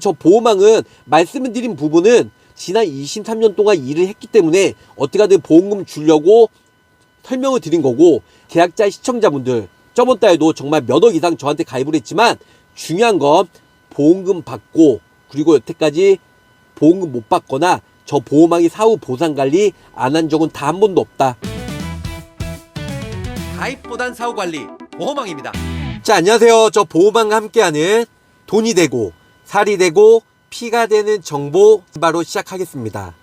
저 보험왕은 말씀을 드린 부분은 지난 23년 동안 일을 했기 때문에 어떻게 하든 보험금 주려고 설명을 드린 거고, 계약자 시청자분들 저번 달에도 정말 몇 억 이상 저한테 가입을 했지만 중요한 건 보험금 받고, 그리고 여태까지 보험금 못 받거나 저 보험왕이 사후 보상관리 안 한 적은 다 한 번도 없다. 가입보단 사후관리 보험왕입니다. 자, 안녕하세요. 저 보험왕과 함께하는 돈이 되고 살이 되고 피가 되는 정보 바로 시작하겠습니다.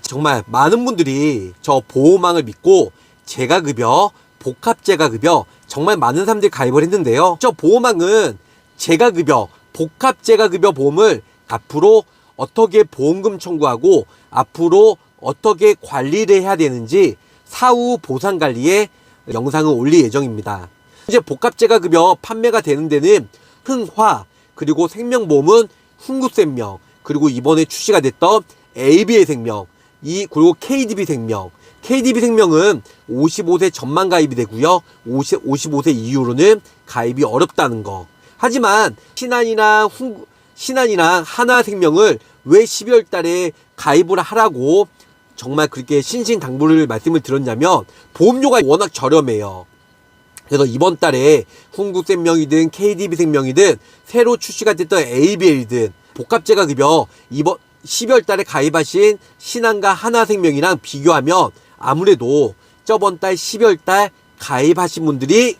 정말 많은 분들이 저 보험왕을 믿고 재가급여, 복합재가급여 정말 많은 사람들이 가입을 했는데요. 저 보험왕은 재가급여, 복합재가급여 보험을 앞으로 어떻게 보험금 청구하고 앞으로 어떻게 관리를 해야 되는지 사후 보상관리에 영상을 올릴 예정입니다. 이제 복합재가급여 판매가 되는 데는 흥화, 그리고 생명보험은 훈구생명, 그리고 이번에 출시가 됐던 ABA생명, 그리고 KDB생명. KDB생명은 55세 전만 가입이 되고요. 55세 이후로는 가입이 어렵다는 거. 하지만 신한이랑 하나생명을 왜 12월 달에 가입을 하라고 정말 그렇게 신신당부를 말씀을 드렸냐면, 보험료가 워낙 저렴해요. 그래서 이번 달에 훈구생명이든 KDB생명이든 새로 출시가 됐던 ABL든 복합재가급여 이번 12월 달에 가입하신 신한과 하나생명이랑 비교하면 아무래도 저번 달 12월 달 가입하신 분들이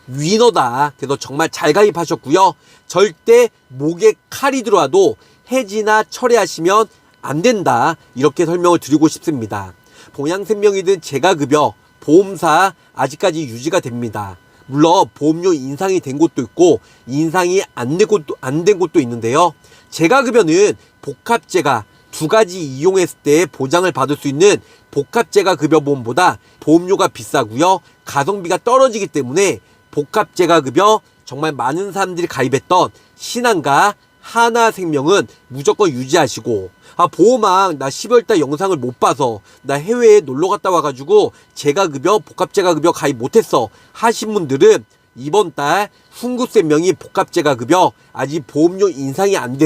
위너다. 그래서 정말 잘 가입하셨고요. 절대 목에 칼이 들어와도 해지나 철회하시면 안 된다. 이렇게 설명을 드리고 싶습니다. 보양생명이든 재가급여, 보험사 아직까지 유지가 됩니다. 물론 보험료 인상이 된 곳도 있고 인상이 안 된 곳도 있는데요. 재가급여는 복합재가 두 가지 이용했을 때 보장을 받을 수 있는 복합재가급여 보험보다 보험료가 비싸고요. 가성비가 떨어지기 때문에 복합재가급여 정말 많은 사람들이 가입했던 신한과 하나생명은 무조건 유지하시고, 보험왕 나 12월달 영상을 못 봐서 나 해외에 놀러 갔다 와가지고 재가급여, 복합재가급여 가입 못했어 하신 분들은 이번 달 훈구생명이 복합재가급여 아직 보험료 인상이 안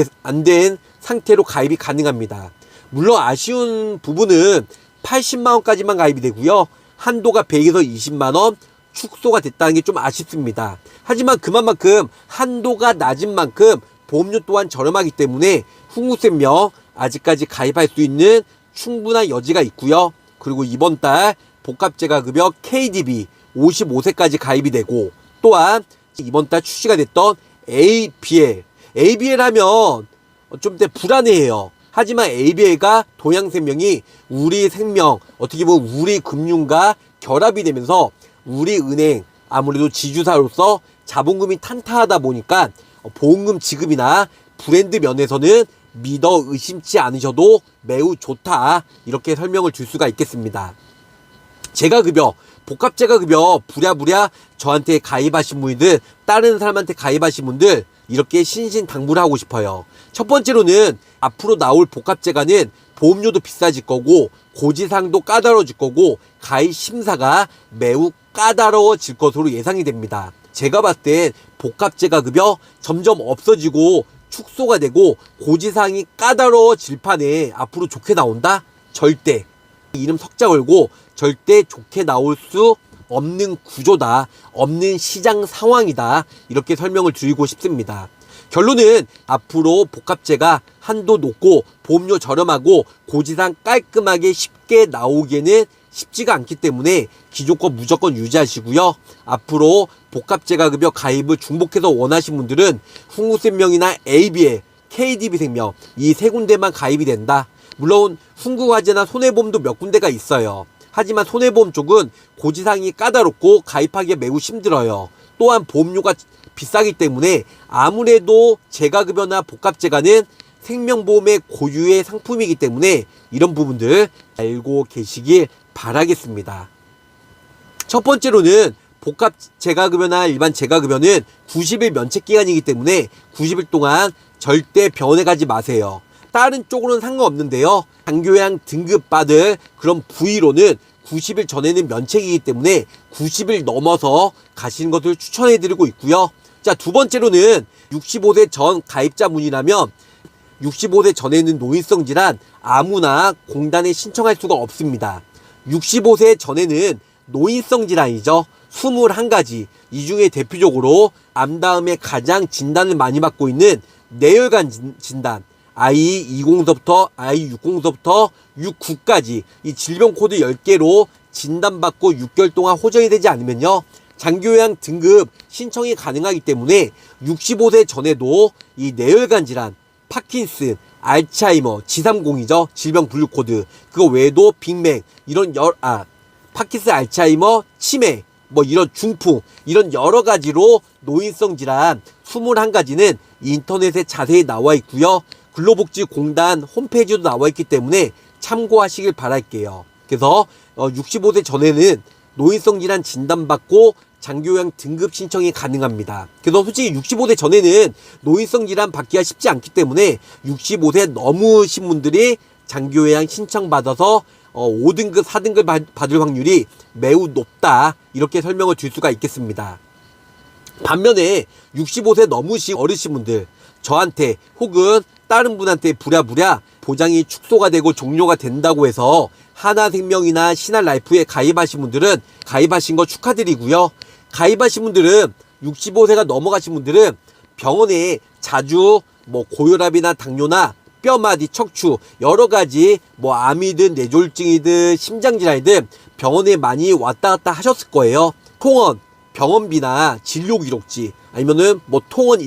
된 상태로 가입이 가능합니다. 물론 아쉬운 부분은 80만원까지만 가입이 되고요. 한도가 100에서 20만원 축소가 됐다는 게 좀 아쉽습니다. 하지만 그만큼 한도가 낮은 만큼 보험료 또한 저렴하기 때문에 훈구생명 아직까지 가입할 수 있는 충분한 여지가 있고요. 그리고 이번 달 복합재가급여 KDB 55세까지 가입이 되고, 또한 이번 달 출시가 됐던 ABL 하면 좀 불안해해요. 하지만 ABL과 동양생명이 우리 생명, 어떻게 보면 우리 금융과 결합이 되면서 우리 은행, 아무래도 지주사로서 자본금이 탄탄하다 보니까 보험금 지급이나 브랜드 면에서는 믿어 의심치 않으셔도 매우 좋다. 이렇게 설명을 줄 수가 있겠습니다. 재가급여, 복합재가급여 부랴부랴 저한테 가입하신 분들, 다른 사람한테 가입하신 분들 이렇게 신신당부를 하고 싶어요. 첫 번째로는 앞으로 나올 복합재가는 보험료도 비싸질 거고 고지사항도 까다로워질 거고 가입 심사가 매우 까다로워질 것으로 예상이 됩니다. 제가 봤을 땐 복합재가급여 점점 없어지고 축소가 되고 고지사항이 까다로워질 판에 앞으로 좋게 나온다? 절대. 이름 석자 걸고 절대 좋게 나올 수 없는 구조다. 없는 시장 상황이다. 이렇게 설명을 드리고 싶습니다. 결론은 앞으로 복합재가 한도 높고 보험료 저렴하고 고지사항 깔끔하게 쉽게 나오기에는 쉽지가 않기 때문에 기존 거 무조건 유지하시고요. 앞으로 복합재가급여 가입을 중복해서 원하신 분들은 훈구생명이나 ABL, KDB생명 이 세 군데만 가입이 된다. 물론 훈구화재나 손해보험도 몇 군데가 있어요. 하지만 손해보험 쪽은 고지사항이 까다롭고 가입하기가 매우 힘들어요. 또한 보험료가 비싸기 때문에 아무래도 재가급여나 복합재가는 생명보험의 고유의 상품이기 때문에 이런 부분들 알고 계시길 바라겠습니다. 첫 번째로는 복합재가급여나 일반 재가급여는 90일 면책기간이기 때문에 90일 동안 절대 병원에 가지 마세요. 다른 쪽으로는 상관없는데요. 장교양 등급받을 그런 부위로는 90일 전에는 면책이기 때문에 90일 넘어서 가시는 것을 추천해드리고 있고요. 자, 두 번째로는 65세 전 가입자 문이라면 65세 전에는 노인성 질환 아무나 공단에 신청할 수가 없습니다. 65세 전에는 노인성 질환이죠. 21가지. 이 중에 대표적으로 암 다음에 가장 진단을 많이 받고 있는 뇌혈관 진단, I20서부터 I60서부터 69까지 이 질병 코드 10개로 진단받고 6개월 동안 호전이 되지 않으면요, 장기요양 등급 신청이 가능하기 때문에 65세 전에도 이 뇌혈관 질환, 파킨슨, 알츠하이머, G30이죠. 질병 분류 코드. 그거 외에도 빅맥, 이런 파킨슨, 알츠하이머, 치매, 뭐 이런 중풍, 이런 여러 가지로 노인성 질환 21가지는 인터넷에 자세히 나와 있고요. 근로복지공단 홈페이지도 나와 있기 때문에 참고하시길 바랄게요. 그래서 65세 전에는 노인성 질환 진단받고 장기요양 등급 신청이 가능합니다. 그래서 솔직히 65세 전에는 노인성 질환 받기가 쉽지 않기 때문에 65세 넘으신 분들이 장기요양 신청받아서 5등급, 4등급 받을 확률이 매우 높다, 이렇게 설명을 드릴 수가 있겠습니다. 반면에 65세 넘으신 어르신분들, 저한테 혹은 다른 분한테 부랴부랴 보장이 축소가 되고 종료가 된다고 해서 하나생명이나 신한라이프에 가입하신 분들은 가입하신 거 축하드리고요. 가입하신 분들은 65세가 넘어가신 분들은 병원에 자주 뭐 고혈압이나 당뇨나 뼈마디, 척추 여러 가지 뭐 암이든 뇌졸중이든 심장질환이든 병원에 많이 왔다 갔다 하셨을 거예요. 통원, 병원비나 진료기록지, 아니면은 뭐 통원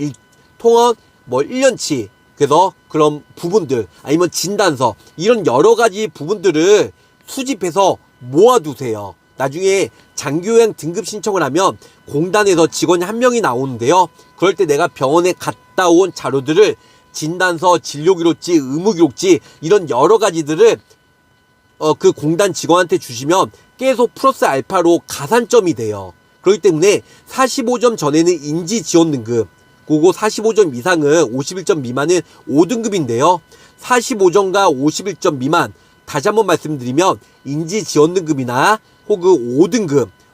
뭐 1년치, 그래서 그런 부분들, 아니면 진단서, 이런 여러 가지 부분들을 수집해서 모아두세요. 나중에 장기요양 등급 신청을 하면 공단에서 직원이 한 명이 나오는데요. 그럴 때 내가 병원에 갔다 온 자료들을 진단서, 진료기록지, 의무기록지, 이런 여러 가지들을 그 공단 직원한테 주시면 계속 플러스 알파로 가산점이 돼요. 그렇기 때문에 45점 전에는 인지지원 등급, 그리고 45점 이상은 51점 미만은 5등급인데요. 45점과 51점 미만, 다시 한번 말씀드리면 인지지원 등급이나 혹은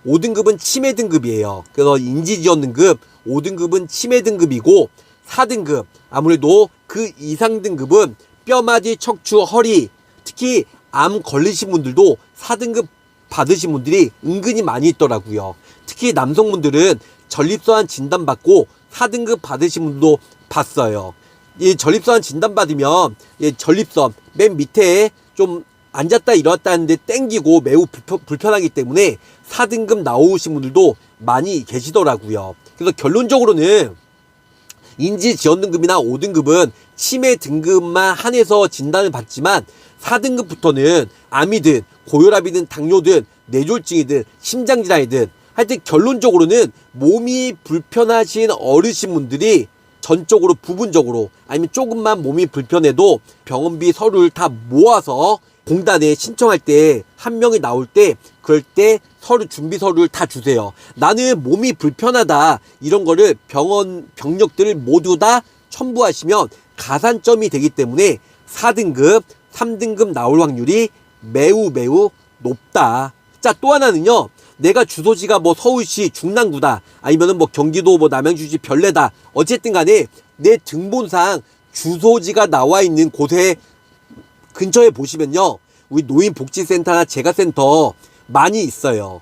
5등급은 치매 등급이에요. 그래서 인지지원 등급, 5등급은 치매 등급이고, 4등급, 아무래도 그 이상 등급은 뼈마디, 척추, 허리, 특히 암 걸리신 분들도 4등급 받으신 분들이 은근히 많이 있더라고요. 특히 남성분들은 전립선암 진단받고 4등급 받으신 분도 봤어요. 이 전립선 진단받으면 전립선 맨 밑에 좀 앉았다 일어났다 하는데 땡기고 매우 불편하기 때문에 4등급 나오신 분들도 많이 계시더라고요. 그래서 결론적으로는 인지지원 등급이나 5등급은 치매 등급만 한해서 진단을 받지만 4등급부터는 암이든 고혈압이든 당뇨든 뇌졸중이든 심장질환이든 하여튼 결론적으로는 몸이 불편하신 어르신분들이 전적으로 부분적으로 아니면 조금만 몸이 불편해도 병원비 서류를 다 모아서 공단에 신청할 때 한 명이 나올 때 그럴 때 서류 준비 서류를 다 주세요. 나는 몸이 불편하다, 이런 거를 병원 병력들을 모두 다 첨부하시면 가산점이 되기 때문에 4등급, 3등급 나올 확률이 매우 높다. 자, 또 하나는요, 내가 주소지가 뭐 서울시 중랑구다, 아니면은 뭐 경기도 뭐 남양주시 별내다, 어쨌든 간에 내 등본상 주소지가 나와 있는 곳에 근처에 보시면요, 우리 노인복지센터나 재가센터 많이 있어요.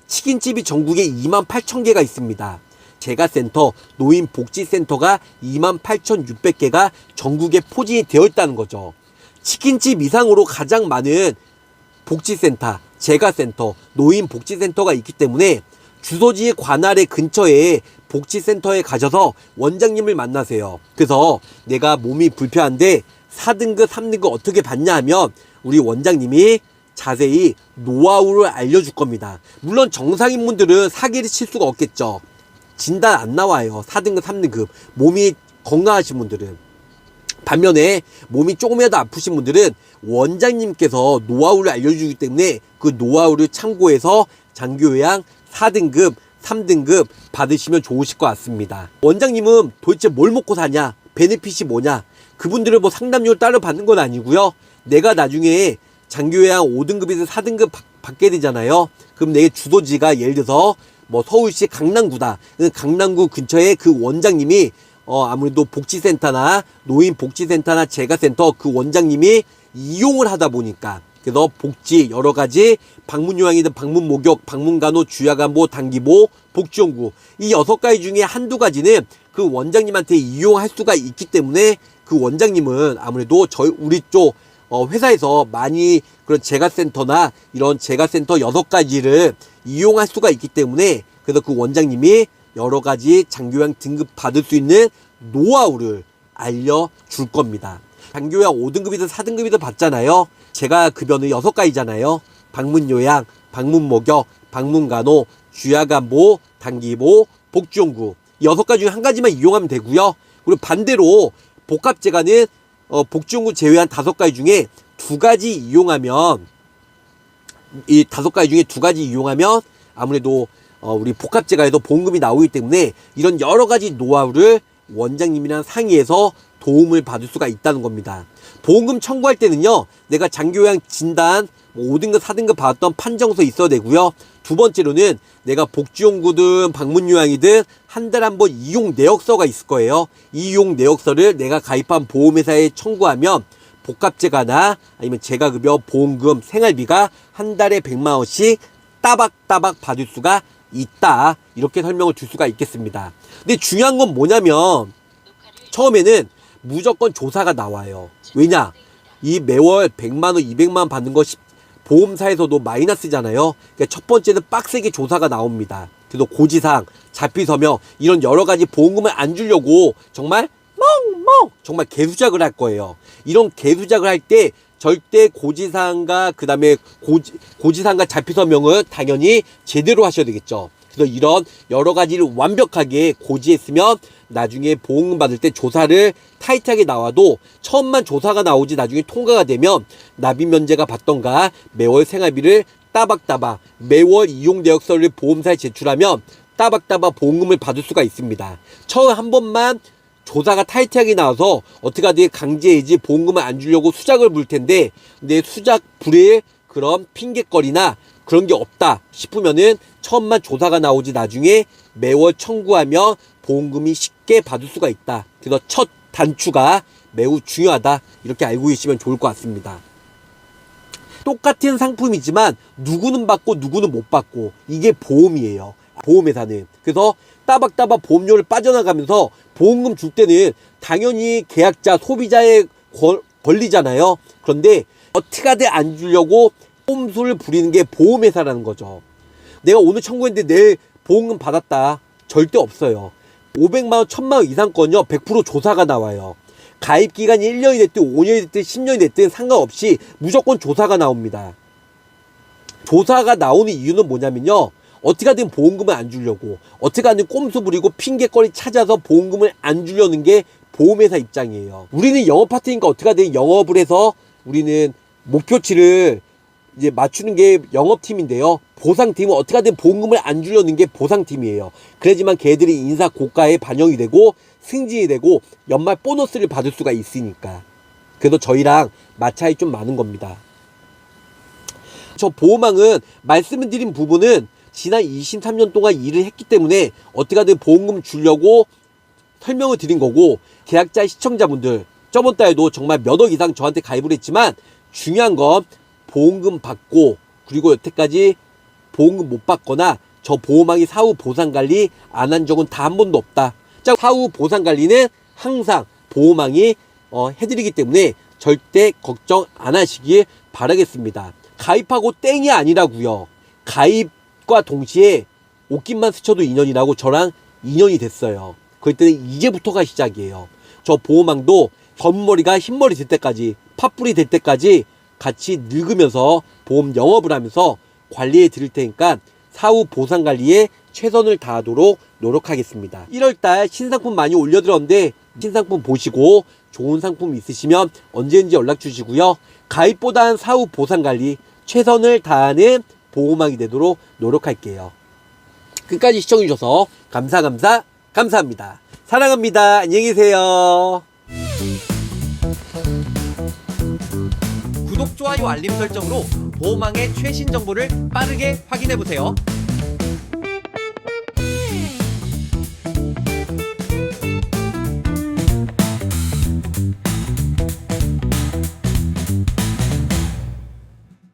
치킨집이 전국에 28,000개가 있습니다. 재가센터, 노인복지센터가 28,600개가 전국에 포진이 되어 있다는 거죠. 치킨집 이상으로 가장 많은 복지센터, 재가센터, 노인복지센터가 있기 때문에 주소지 관할의 근처에 복지센터에 가셔서 원장님을 만나세요. 그래서 내가 몸이 불편한데 4등급, 3등급 어떻게 받냐 하면 우리 원장님이 자세히 노하우를 알려줄 겁니다. 물론 정상인분들은 사기를 칠 수가 없겠죠. 진단 안 나와요. 4등급, 3등급. 몸이 건강하신 분들은. 반면에 몸이 조금이라도 아프신 분들은 원장님께서 노하우를 알려주기 때문에 그 노하우를 참고해서 장기요양 4등급, 3등급 받으시면 좋으실 것 같습니다. 원장님은 도대체 뭘 먹고 사냐? 베네핏이 뭐냐? 그분들을 뭐 상담료를 따로 받는 건 아니고요. 내가 나중에 장기요양 5등급에서 4등급 받게 되잖아요. 그럼 내 주소지가 예를 들어서 뭐 서울시 강남구다. 강남구 근처에 그 원장님이 아무래도 복지센터나 노인복지센터나 재가센터 그 원장님이 이용을 하다 보니까 그래서 복지 여러 가지 방문 요양이든 방문 목욕, 방문 간호, 주야간보, 단기보, 복지연구 이 6가지 중에 한두 가지는 그 원장님한테 이용할 수가 있기 때문에 그 원장님은 아무래도 우리 쪽 회사에서 많이 그런 재가센터나 이런 재가센터 6가지를 이용할 수가 있기 때문에 그래서 그 원장님이 여러 가지 장기요양 등급 받을 수 있는 노하우를 알려줄 겁니다. 장기요양 5등급이든 4등급이든 받잖아요. 제가 급여는 6가지잖아요. 방문요양, 방문목욕, 방문간호, 주야간보, 단기보, 복지연구 6가지 중에 한 가지만 이용하면 되고요. 그리고 반대로 복합재가는 복지연구 제외한 5가지 중에 2가지 이용하면 이 5가지 중에 2가지 이용하면 아무래도 우리 복합재가에도 보험금이 나오기 때문에 이런 여러 가지 노하우를 원장님이랑 상의해서 도움을 받을 수가 있다는 겁니다. 보험금 청구할 때는요, 내가 장기요양 진단 5등급, 4등급 받았던 판정서 있어야 되고요. 두 번째로는 내가 복지연구든 방문요양이든 한 달에 한 번 이용 내역서가 있을 거예요. 이 이용 내역서를 내가 가입한 보험회사에 청구하면 복합재가나 아니면 재가급여, 보험금, 생활비가 한 달에 100만 원씩 따박따박 받을 수가 있다. 이렇게 설명을 줄 수가 있겠습니다. 근데 중요한 건 뭐냐면 처음에는 무조건 조사가 나와요. 왜냐? 이 매월 100만 원, 200만 원 받는 거 보험사에서도 마이너스잖아요. 그러니까 첫 번째는 빡세게 조사가 나옵니다. 그래서 고지사항, 자필서명 이런 여러 가지 보험금을 안 주려고 정말 정말 개수작을 할 거예요. 이런 개수작을 할 때 절대 고지사항과 그 다음에 고지사항과 자필서명을 당연히 제대로 하셔야 되겠죠. 그래서 이런 여러 가지를 완벽하게 고지했으면 나중에 보험금 받을 때 조사를 타이트하게 나와도 처음만 조사가 나오지 나중에 통과가 되면 납입면제가 받던가 매월 생활비를 따박따박 매월 이용내역서를 보험사에 제출하면 따박따박 보험금을 받을 수가 있습니다. 처음 한 번만 조사가 타이트하게 나와서 어떻게든 강제해지 보험금을 안 주려고 수작을 부릴 텐데 근데 수작 부릴 그런 핑계거리나 그런 게 없다 싶으면은 처음만 조사가 나오지 나중에 매월 청구하면 보험금이 쉽게 받을 수가 있다. 그래서 첫 단추가 매우 중요하다. 이렇게 알고 계시면 좋을 것 같습니다. 똑같은 상품이지만 누구는 받고 누구는 못 받고 이게 보험이에요. 보험회사는. 그래서 따박따박 보험료를 빠져나가면서 보험금 줄 때는 당연히 계약자, 소비자의 권리잖아요. 그런데 어떻게든 안 주려고 꼼수를 부리는 게 보험회사라는 거죠. 내가 오늘 청구했는데 내일 보험금 받았다. 절대 없어요. 500만 원, 1000만 원 이상 건요 100% 조사가 나와요. 가입기간이 1년이 됐든 5년이 됐든 10년이 됐든 상관없이 무조건 조사가 나옵니다. 조사가 나오는 이유는 뭐냐면요. 어떻게든 보험금을 안 주려고 어떻게든 꼼수 부리고 핑계거리 찾아서 보험금을 안 주려는 게 보험회사 입장이에요. 우리는 영업 파트니까 어떻게든 영업을 해서 우리는 목표치를 이제 맞추는 게 영업팀인데요. 보상팀은 어떻게든 보험금을 안 주려는 게 보상팀이에요. 그래야지만 걔들이 인사 고가에 반영이 되고 승진이 되고 연말 보너스를 받을 수가 있으니까. 그래서 저희랑 마찰이 좀 많은 겁니다. 저 보험왕은 말씀을 드린 부분은 지난 23년 동안 일을 했기 때문에 어떻게든 보험금 주려고 설명을 드린 거고 계약자 시청자분들 저번 달에도 정말 몇 억 이상 저한테 가입을 했지만 중요한 건 보험금 받고 그리고 여태까지 보험금 못 받거나 저 보험왕이 사후 보상관리 안 한 적은 다 한 번도 없다. 자, 사후 보상관리는 항상 보험왕이 해드리기 때문에 절대 걱정 안 하시길 바라겠습니다. 가입하고 땡이 아니라고요. 가입과 동시에 옷깃만 스쳐도 인연이라고 저랑 인연이 됐어요. 그럴 때는 이제부터가 시작이에요. 저 보험왕도 검머리가 흰머리 될 때까지 팥불이 될 때까지 같이 늙으면서 보험 영업을 하면서 관리해 드릴 테니까 사후 보상 관리에 최선을 다하도록 노력하겠습니다. 1월달 신상품 많이 올려드렸는데 신상품 보시고 좋은 상품 있으시면 언제든지 연락 주시고요. 가입보단 사후 보상 관리 최선을 다하는 보험왕이 되도록 노력할게요. 끝까지 시청해주셔서 감사합니다. 사랑합니다. 안녕히 계세요. 구독, 좋아요, 알림 설정으로 보험왕의 최신 정보를 빠르게 확인해보세요.